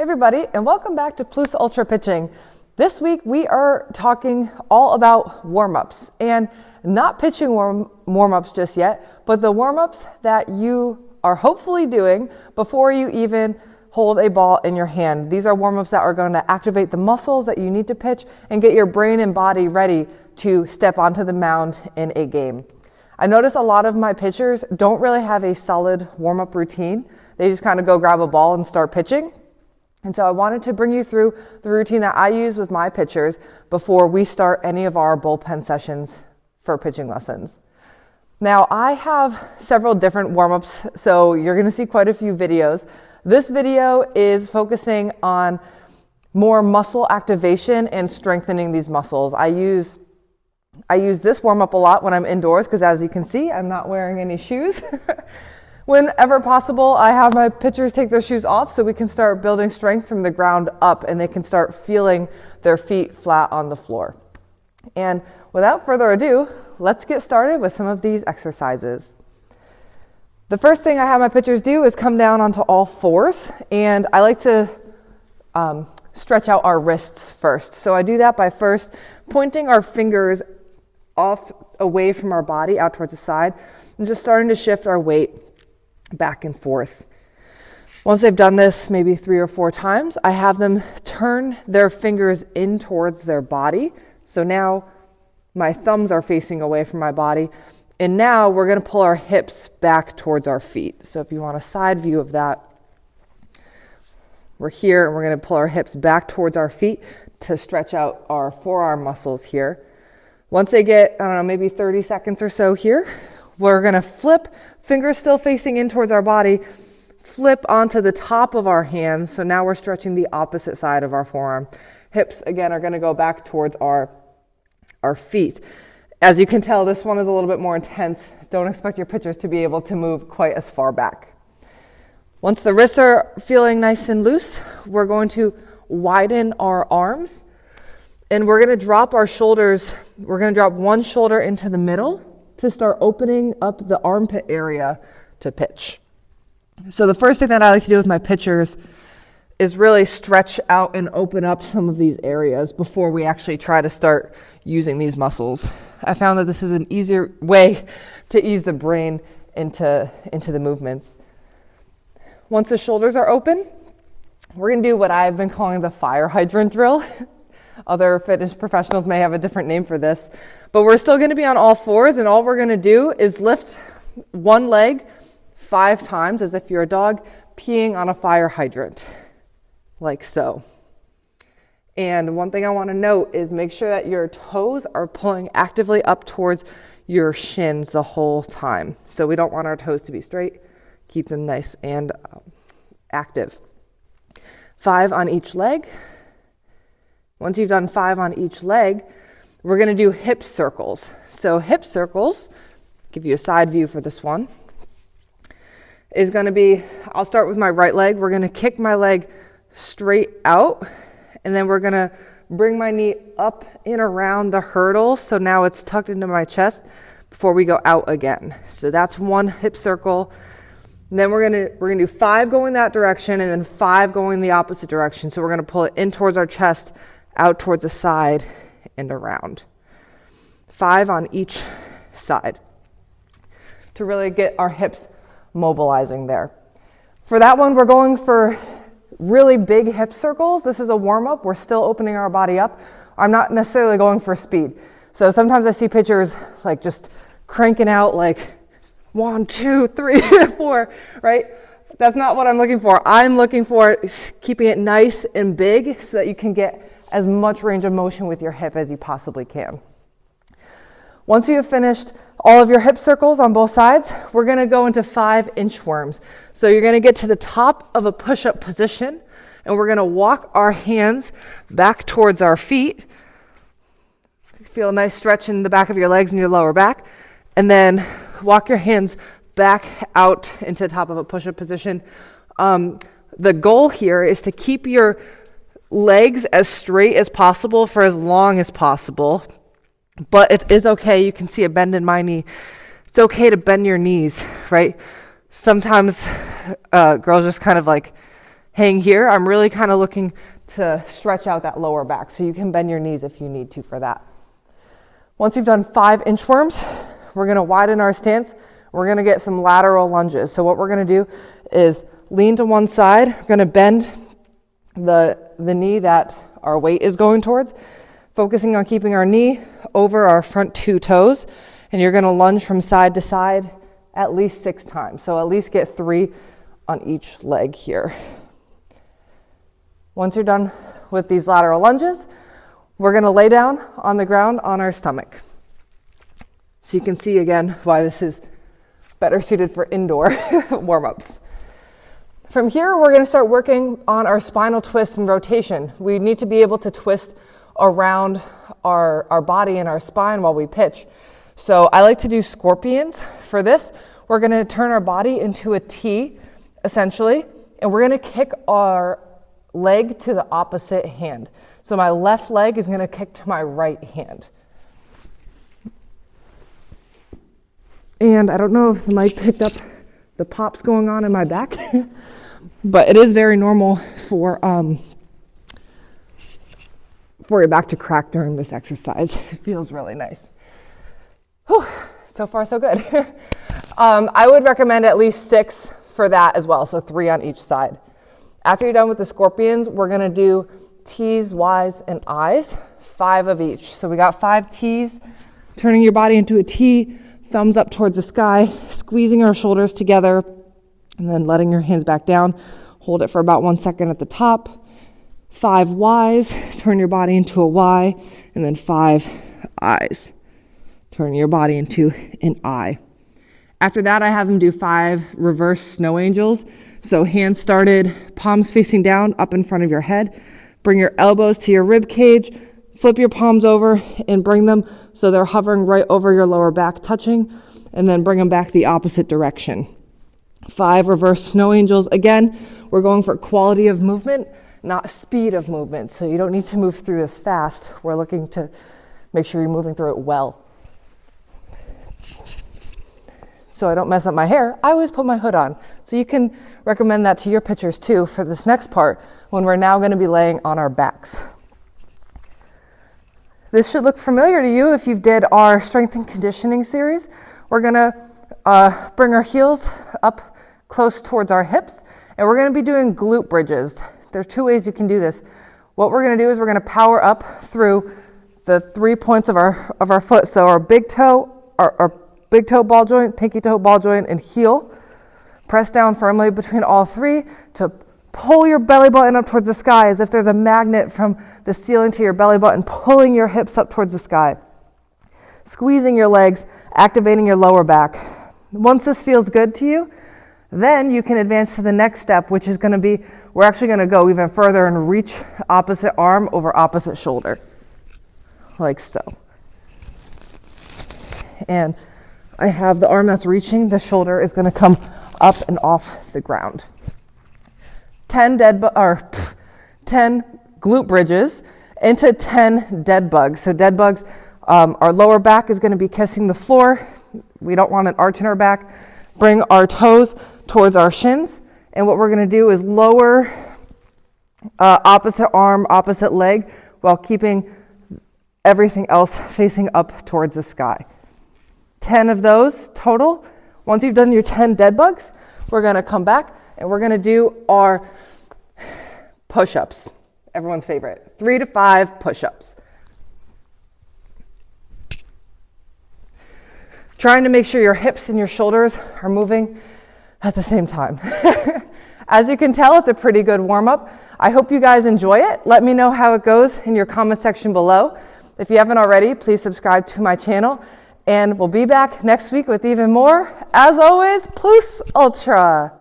Everybody, and welcome back to Plus Ultra Pitching. This week we are talking all about warm-ups, and not pitching warm-ups just yet, but the warm-ups that you are hopefully doing before you even hold a ball in your hand. These are warm-ups that are going to activate the muscles that you need to pitch and get your brain and body ready to step onto the mound in a game. I notice a lot of my pitchers don't really have a solid warm-up routine. They just kind of go grab a ball and start pitching. And so I wanted to bring you through the routine that I use with my pitchers before we start any of our bullpen sessions for pitching lessons. Now, I have several different warm-ups, so you're going to see quite a few videos. This video is focusing on more muscle activation and strengthening these muscles. I use this warm-up a lot when I'm indoors because, as you can see, I'm not wearing any shoes. Whenever possible, I have my pitchers take their shoes off so we can start building strength from the ground up and they can start feeling their feet flat on the floor. And without further ado, let's get started with some of these exercises. The first thing I have my pitchers do is come down onto all fours, and I like to stretch out our wrists first. So I do that by first pointing our fingers off away from our body out towards the side and just starting to shift our weight back and forth. Once they've done this maybe 3 or 4 times, I have them turn their fingers in towards their body. So now my thumbs are facing away from my body, and now we're going to pull our hips back towards our feet. So if you want a side view of that, we're here and we're going to pull our hips back towards our feet to stretch out our forearm muscles here. Once they get, I don't know, maybe 30 seconds or so here, we're going to flip, fingers still facing in towards our body, flip onto the top of our hands. So now we're stretching the opposite side of our forearm. Hips, again, are going to go back towards our feet. As you can tell, this one is a little bit more intense. Don't expect your pitchers to be able to move quite as far back. Once the wrists are feeling nice and loose, we're going to widen our arms, and we're going to drop our shoulders. We're going to drop one shoulder into the middle to start opening up the armpit area to pitch. So the first thing that I like to do with my pitchers is really stretch out and open up some of these areas before we actually try to start using these muscles. I found that this is an easier way to ease the brain into the movements. Once the shoulders are open, we're going to do what I've been calling the fire hydrant drill. Other fitness professionals may have a different name for this, but we're still going to be on all fours, and all we're going to do is lift one leg 5 times as if you're a dog peeing on a fire hydrant, like so. And one thing I want to note is make sure that your toes are pulling actively up towards your shins the whole time. So we don't want our toes to be straight. Keep them nice and active. 5 on each leg. Once you've done 5 on each leg, we're going to do hip circles. So hip circles, give you a side view for this one, is going to be, I'll start with my right leg. We're going to kick my leg straight out, and then we're going to bring my knee up and around the hurdle. So now it's tucked into my chest before we go out again. So that's one hip circle. And then we're going to do 5 going that direction and then 5 going the opposite direction. So we're going to pull it in towards our chest, out towards the side, and around. 5 on each side to really get our hips mobilizing there. For that one, we're going for really big hip circles. This is a warm-up. We're still opening our body up. I'm not necessarily going for speed. So sometimes I see pitchers like just cranking out like 1, 2, 3, 4, right? That's not what I'm looking for. I'm looking for keeping it nice and big so that you can get as much range of motion with your hip as you possibly can. Once you have finished all of your hip circles on both sides, we're going to go into 5 inchworms. So you're going to get to the top of a push-up position, and we're going to walk our hands back towards our feet. Feel a nice stretch in the back of your legs and your lower back, and then walk your hands back out into the top of a push-up position. The goal here is to keep your legs as straight as possible for as long as possible, but it is okay. You can see a bend in my knee. It's okay to bend your knees, right? Sometimes girls just kind of like hang here, I'm really kind of looking to stretch out that lower back. So you can bend your knees if you need to for that. Once you've done 5 inchworms, we're going to widen our stance. We're going to get some lateral lunges. So what we're going to do is lean to one side. We're going to bend the knee that our weight is going towards, focusing on keeping our knee over our front 2 toes. And you're going to lunge from side to side at least 6 times. So at least get 3 on each leg here. Once you're done with these lateral lunges, we're going to lay down on the ground on our stomach. So you can see again why this is better suited for indoor warm-ups. From here, we're going to start working on our spinal twist and rotation. We need to be able to twist around our body and our spine while we pitch. So I like to do scorpions. For this, we're going to turn our body into a T, essentially, and we're going to kick our leg to the opposite hand. So my left leg is going to kick to my right hand. And I don't know if the mic picked up the pops going on in my back, but it is very normal for your back to crack during this exercise. It feels really nice. Whew, so far so good. I would recommend at least 6 for that as well, so 3 on each side. After you're done with the scorpions, we're going to do T's, Y's, and I's, 5 of each. So we got 5 T's, turning your body into a T, thumbs up towards the sky, squeezing our shoulders together, and then letting your hands back down. Hold it for about 1 second at the top. 5 Y's, turn your body into a Y, and then 5 I's, turn your body into an I. After that, I have them do 5 reverse snow angels. So hands started, palms facing down, up in front of your head. Bring your elbows to your rib cage, flip your palms over and bring them so they're hovering right over your lower back, touching, and then bring them back the opposite direction. 5 reverse snow angels. Again, we're going for quality of movement, not speed of movement. So you don't need to move through this fast. We're looking to make sure you're moving through it well. So I don't mess up my hair, I always put my hood on. So you can recommend that to your pitchers too for this next part when we're now going to be laying on our backs. This should look familiar to you if you did our strength and conditioning series. We're going to bring our heels up close towards our hips, and we're going to be doing glute bridges. There are 2 ways you can do this. What we're going to do is we're going to power up through the 3 points of our foot. So our big toe, our big toe ball joint, pinky toe ball joint, and heel. Press down firmly between all 3 to pull your belly button up towards the sky as if there's a magnet from the ceiling to your belly button, pulling your hips up towards the sky. Squeezing your legs, activating your lower back. Once this feels good to you, then you can advance to the next step, which is going to be, we're actually going to go even further and reach opposite arm over opposite shoulder, like so. And I have the arm that's reaching, the shoulder is going to come up and off the ground. 10 glute bridges into 10 dead bugs. So dead bugs, our lower back is going to be kissing the floor. We don't want an arch in our back. Bring our toes towards our shins. And what we're going to do is lower opposite arm, opposite leg, while keeping everything else facing up towards the sky. 10 of those total. Once you've done your 10 dead bugs, we're going to come back and we're going to do our push-ups. Everyone's favorite. 3 to 5 push-ups. Trying to make sure your hips and your shoulders are moving at the same time. As you can tell, it's a pretty good warm-up. I hope you guys enjoy it. Let me know how it goes in your comment section below. If you haven't already, please subscribe to my channel. And we'll be back next week with even more. As always, plus ultra.